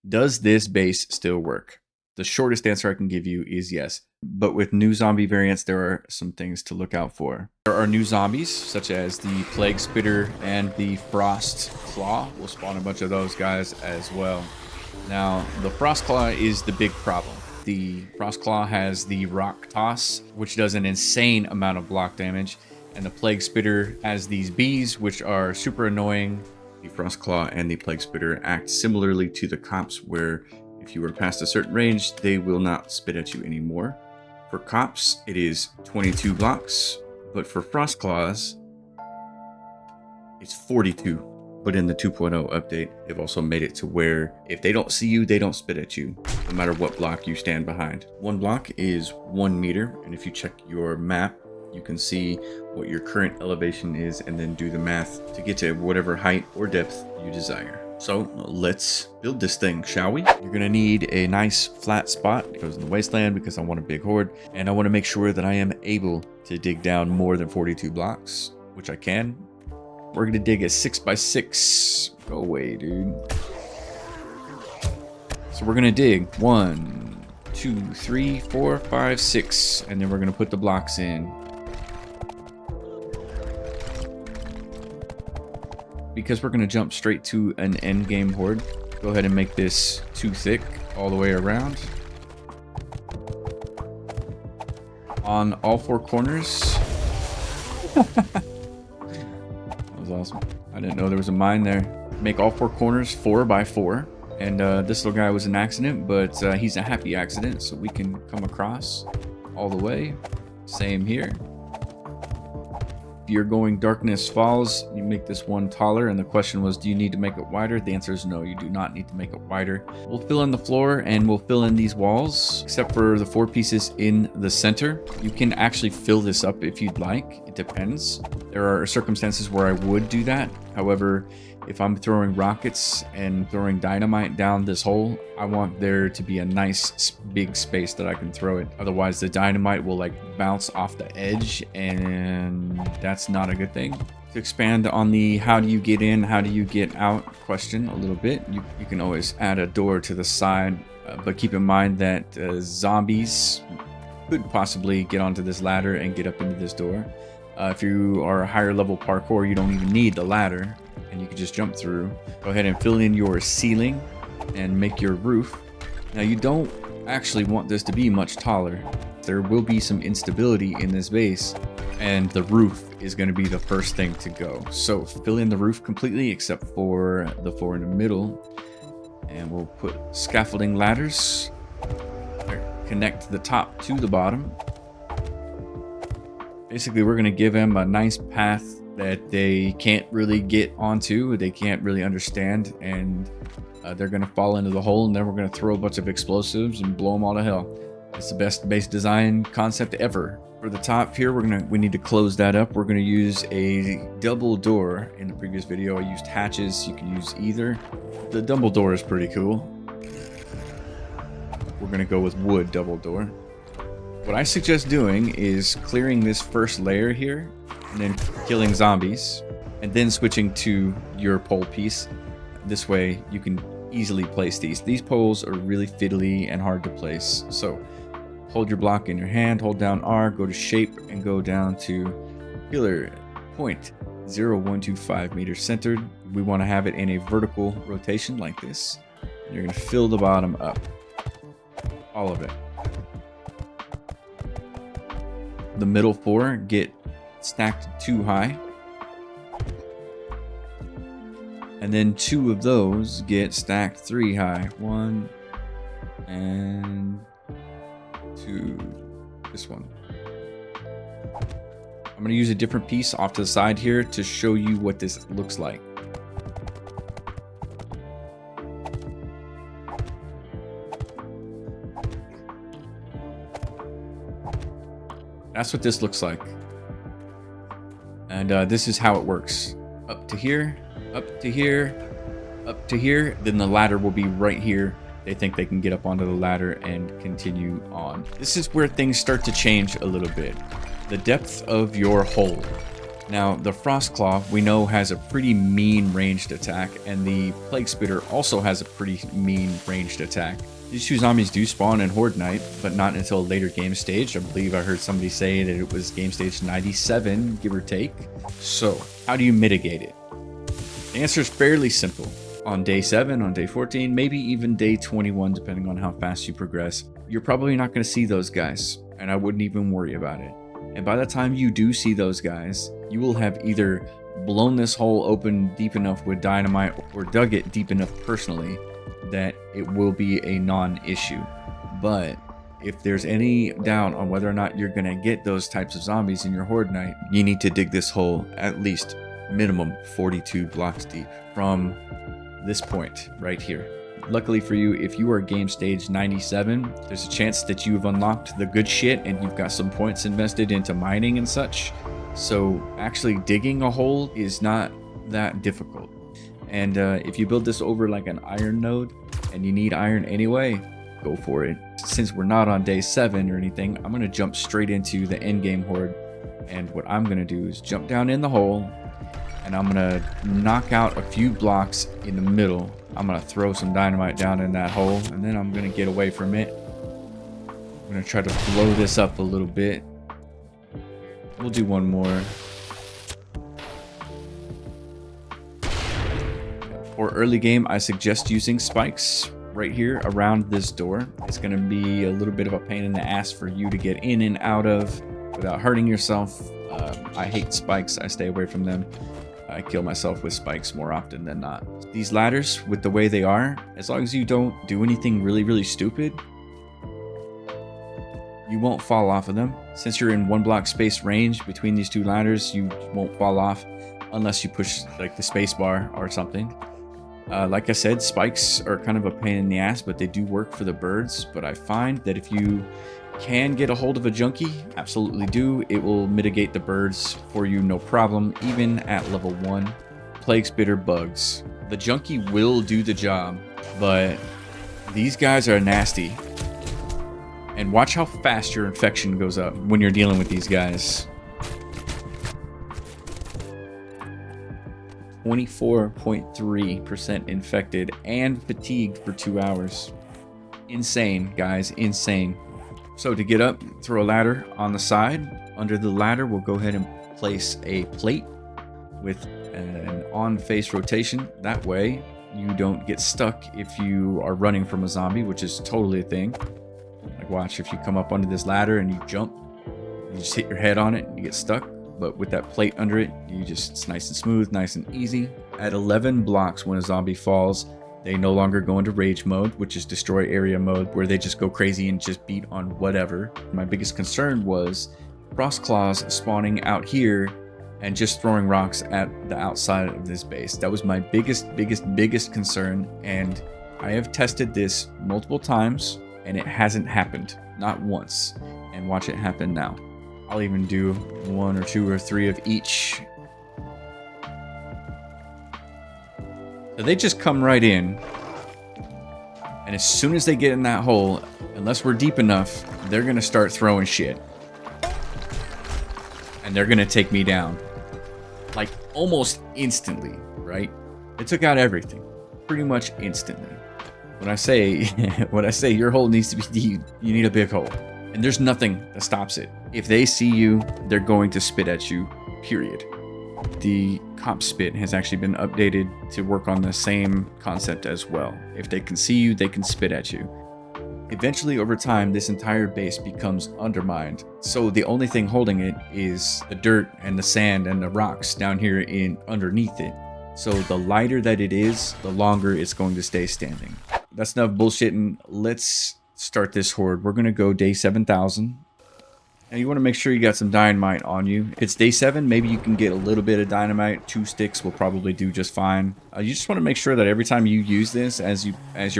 Does this base still work? The shortest answer I can give you is yes. But with new zombie variants, there are some things to look out for. There are new zombies, such as the Plague Spitter and the Frost Claw. We'll spawn a bunch of those guys as well. Now, the Frost Claw is the big problem. The Frost Claw has the Rock Toss, which does an insane amount of block damage. And the Plague Spitter has these bees, which are super annoying. The Frost Claw and the Plague Spitter act similarly to the cops, where if you are past a certain range, they will not spit at you anymore. For cops, it is 22 blocks, but for Frost Claws, it's 42. But in the 2.0 update, they've also made it to where if they don't see you, they don't spit at you, no matter what block you stand behind. One block is 1 meter, and if you check your map, you can see what your current elevation is and then do the math to get to whatever height or depth you desire. So let's build this thing, shall we? You're gonna need a nice flat spot. It goes in the wasteland because I want a big horde, and I want to make sure that I am able to dig down more than 42 blocks, which I can. We're gonna dig a 6x6. Go away, dude. So we're gonna dig 1, 2, 3, 4, 5, 6, and then we're gonna put the blocks in. Because we're going to jump straight to an end game horde, go ahead and make this 2 thick all the way around. On all 4 corners. That was awesome. I didn't know there was a mine there. Make all 4 corners 4x4. And this little guy was an accident, but he's a happy accident, so we can come across all the way. Same here. If you're going Darkness Falls, you make this one taller, and the question was, do you need to make it wider? The answer is no, you do not need to make it wider. We'll fill in the floor and we'll fill in these walls, except for the 4 pieces in the center. You can actually fill this up if you'd like. It depends. There are circumstances where I would do that. However, if I'm throwing rockets and throwing dynamite down this hole, I want there to be a nice big space that I can throw it. Otherwise, the dynamite will like bounce off the edge, and that's not a good thing. To expand on the how do you get in, how do you get out question a little bit, you can always add a door to the side, but keep in mind that zombies could possibly get onto this ladder and get up into this door. If you are a higher level parkour, you don't even need the ladder, and you can just jump through. Go ahead and fill in your ceiling and make your roof. Now, you don't actually want this to be much taller. There will be some instability in this base, and the roof is going to be the first thing to go. So fill in the roof completely except for the floor in the middle, and we'll put scaffolding ladders. Connect the top to the bottom. Basically, we're going to give them a nice path that they can't really get onto, they can't really understand, and they're going to fall into the hole, and then we're going to throw a bunch of explosives and blow them all to hell. It's the best base design concept ever. For the top here, we need to close that up. We're going to use a double door. In the previous video, I used hatches. You can use either. The double door is pretty cool. We're going to go with wood double door. What I suggest doing is clearing this first layer here, and then killing zombies, and then switching to your pole piece. This way you can easily place these. These poles are really fiddly and hard to place. So hold your block in your hand, hold down R, go to shape, and go down to pillar point 0.125 meters centered. We want to have it in a vertical rotation like this. And you're going to fill the bottom up. All of it. The middle 4 get stacked 2 high, and then 2 of those get stacked 3 high. 1 and 2. This one. I'm going to use a different piece off to the side here to show you what this looks like. That's what this looks like. And this is how it works. Up to here, up to here, up to here. Then the ladder will be right here. They think they can get up onto the ladder and continue on. This is where things start to change a little bit. The depth of your hole Now, the Frost Claw, we know, has a pretty mean ranged attack, and the Plague Spitter also has a pretty mean ranged attack. These two zombies do spawn in Horde Night, but not until a later game stage. I believe I heard somebody say that it was game stage 97, give or take. So, how do you mitigate it? The answer is fairly simple. On day 7, on day 14, maybe even day 21, depending on how fast you progress, you're probably not going to see those guys, and I wouldn't even worry about it. And by the time you do see those guys, you will have either blown this hole open deep enough with dynamite or dug it deep enough personally that it will be a non-issue. But if there's any doubt on whether or not you're going to get those types of zombies in your Horde Night, you need to dig this hole at least minimum 42 blocks deep from this point right here. Luckily for you, if you are game stage 97, there's a chance that you've unlocked the good shit and you've got some points invested into mining and such. So actually digging a hole is not that difficult. And if you build this over like an iron node and you need iron anyway, go for it. Since we're not on day 7 or anything, I'm going to jump straight into the endgame horde. And what I'm going to do is jump down in the hole and I'm going to knock out a few blocks in the middle. I'm going to throw some dynamite down in that hole and then I'm going to get away from it. I'm going to try to blow this up a little bit. We'll do one more. For early game, I suggest using spikes right here around this door. It's going to be a little bit of a pain in the ass for you to get in and out of without hurting yourself. I hate spikes. I stay away from them. I kill myself with spikes more often than not. These ladders, with the way they are, as long as you don't do anything really stupid, you won't fall off of them. Since you're in 1 block space range between these 2 ladders, you won't fall off unless you push like the space bar or something. Like I said, spikes are kind of a pain in the ass, but they do work for the birds. But I find that if you can get a hold of a junkie, absolutely do. It will mitigate the birds for you, no problem, even at level 1. Plague Spitter bugs. The junkie will do the job, but these guys are nasty. And watch how fast your infection goes up when you're dealing with these guys. 24.3% infected and fatigued for 2 hours. Insane, guys, insane. So to get up, throw a ladder on the side. Under the ladder, we'll go ahead and place a plate with an on-face rotation. That way, you don't get stuck if you are running from a zombie, which is totally a thing. Like watch, if you come up onto this ladder and you jump, you just hit your head on it and you get stuck. But with that plate under it, it's nice and smooth, nice and easy. At 11 blocks, when a zombie falls, they no longer go into rage mode, which is destroy area mode, where they just go crazy and just beat on whatever. My biggest concern was frost claws spawning out here and just throwing rocks at the outside of this base. That was my biggest concern, and I have tested this multiple times and it hasn't happened, not once. And watch it happen now. I'll even do 1 or 2 or 3 of each. So they just come right in, and as soon as they get in that hole, unless we're deep enough, they're gonna start throwing shit. And they're gonna take me down. Like almost instantly, right? It took out everything. Pretty much instantly. When I say your hole needs to be deep, you need a big hole. And there's nothing that stops it. If they see you, they're going to spit at you, period. The cop spit has actually been updated to work on the same concept as well. If they can see you, they can spit at you. Eventually, over time, this entire base becomes undermined. So the only thing holding it is the dirt and the sand and the rocks down here underneath it. So the lighter that it is, the longer it's going to stay standing. That's enough bullshitting. Let's start this horde. We're going to go day 7,000. And you want to make sure you got some dynamite on you. If it's day 7, maybe you can get a little bit of dynamite. 2 sticks will probably do just fine. You just want to make sure that every time you use this, as your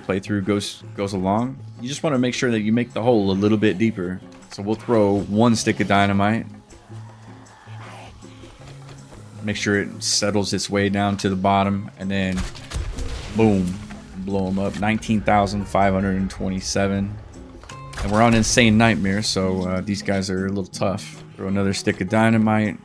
playthrough goes along, you just want to make sure that you make the hole a little bit deeper. So we'll throw 1 stick of dynamite. Make sure it settles its way down to the bottom, and then boom, blow them up. 19,527. And we're on Insane Nightmare, so these guys are a little tough. Throw another stick of dynamite.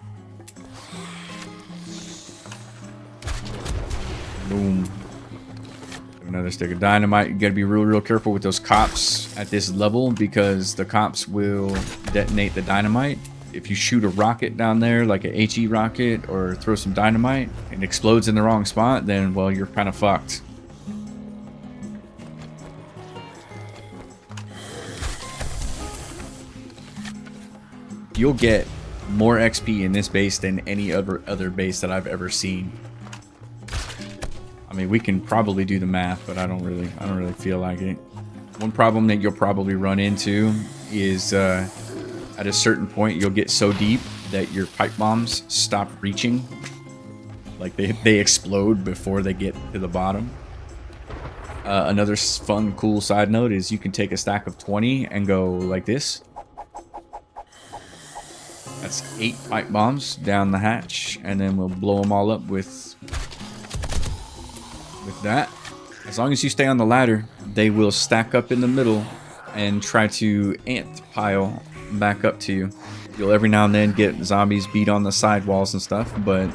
Another stick of dynamite. You gotta be real careful with those cops at this level because the cops will detonate the dynamite. If you shoot a rocket down there, like a HE rocket, or throw some dynamite and explodes in the wrong spot, then, well, you're kind of fucked. You'll get more XP in this base than any other base that I've ever seen. I mean, we can probably do the math, but I don't really feel like it. One problem that you'll probably run into is at a certain point you'll get so deep that your pipe bombs stop reaching. Like they explode before they get to the bottom. Another fun, cool side note is you can take a stack of 20 and go like this. That's 8 pipe bombs down the hatch, and then we'll blow them all up with that. As long as you stay on the ladder, they will stack up in the middle and try to ant pile back up to you. You'll every now and then get zombies beat on the sidewalls and stuff, but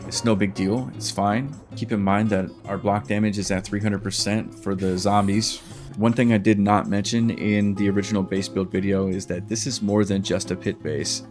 it's no big deal. It's fine. Keep in mind that our block damage is at 300% for the zombies. One thing I did not mention in the original base build video is that this is more than just a pit base.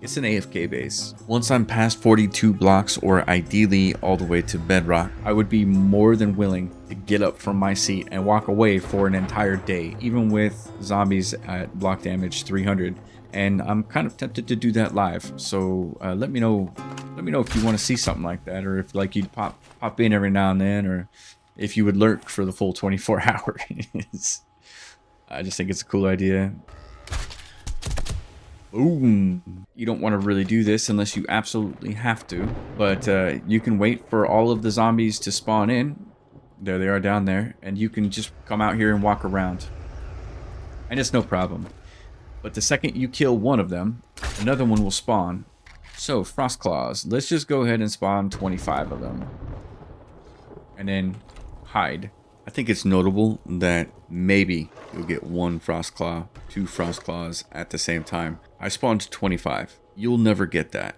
It's an AFK base. Once I'm past 42 blocks, or ideally all the way to bedrock, I would be more than willing to get up from my seat and walk away for an entire day, even with zombies at block damage 300. And I'm kind of tempted to do that live. So let me know if you want to see something like that, or if like you'd pop in every now and then, or if you would lurk for the full 24 hours. I just think it's a cool idea. Boom. You don't want to really do this unless you absolutely have to, but you can wait for all of the zombies to spawn in. There they are down there, and you can just come out here and walk around. And it's no problem. But the second you kill one of them, another one will spawn. So, frost claws. Let's just go ahead and spawn 25 of them. And then hide. I think it's notable that maybe you'll get 1 frost claw, 2 frost claws at the same time. I spawned 25. You'll never get that.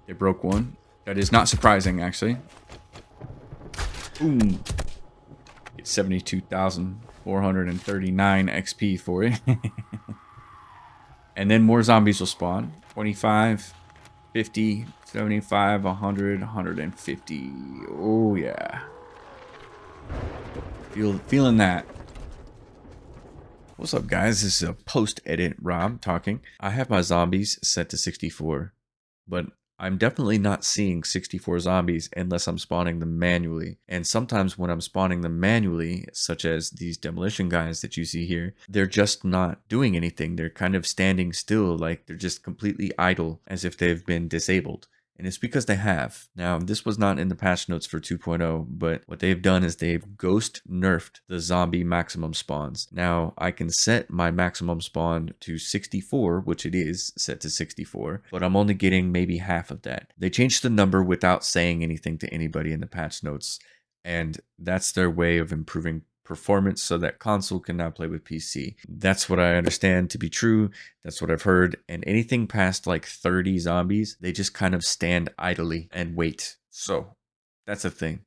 They broke one. That is not surprising, actually. Boom. Get 72,439 XP for it. And then more zombies will spawn. 25, 50, 75, 100, 150. Oh, yeah. Feeling that. What's up, guys? This is a post-edit Rob talking. I have my zombies set to 64, but I'm definitely not seeing 64 zombies unless I'm spawning them manually. And sometimes when I'm spawning them manually, such as these demolition guys that you see here, they're just not doing anything. They're kind of standing still, like they're just completely idle, as if they've been disabled. And it's because they have. Now, this was not in the patch notes for 2.0, but what they've done is they've ghost nerfed the zombie maximum spawns. Now, I can set my maximum spawn to 64, which it is set to 64, but I'm only getting maybe half of that. They changed the number without saying anything to anybody in the patch notes, and that's their way of improving performance so that console can now play with PC. That's what I understand to be true. That's what I've heard. And anything past like 30 zombies, they just kind of stand idly and wait. So that's a thing.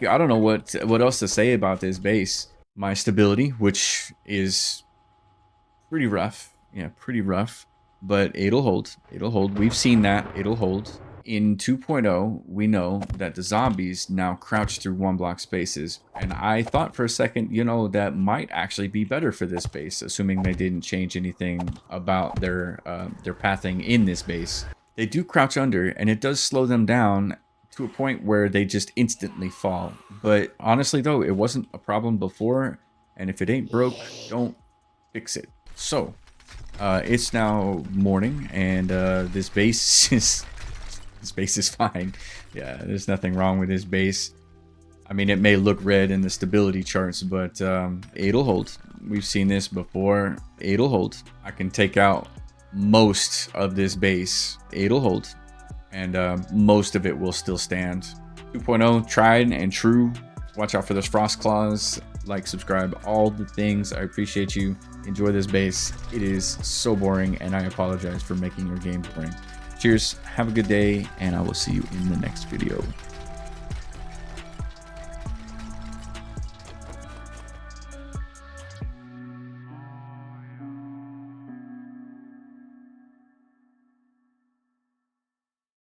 I don't know what else to say about this base. My stability, which is pretty rough. Yeah, pretty rough. But it'll hold. It'll hold. We've seen that. It'll hold. In 2.0, we know that the zombies now crouch through 1 block spaces. And I thought for a second, you know, that might actually be better for this base, assuming they didn't change anything about their pathing in this base. They do crouch under, and it does slow them down to a point where they just instantly fall. But honestly, though, it wasn't a problem before. And if it ain't broke, don't fix it. So, it's now morning, and this base is fine. Yeah, there's nothing wrong with this base. I mean, it may look red in the stability charts, but it'll hold. We've seen this before. It'll hold. I can take out most of this base. It'll hold, and most of it will still stand. 2.0, tried and true. Watch out for those frost claws. Like, subscribe, all the things. I appreciate you. Enjoy this base. It is so boring, and I apologize for making your game boring. Cheers, have a good day, and I will see you in the next video.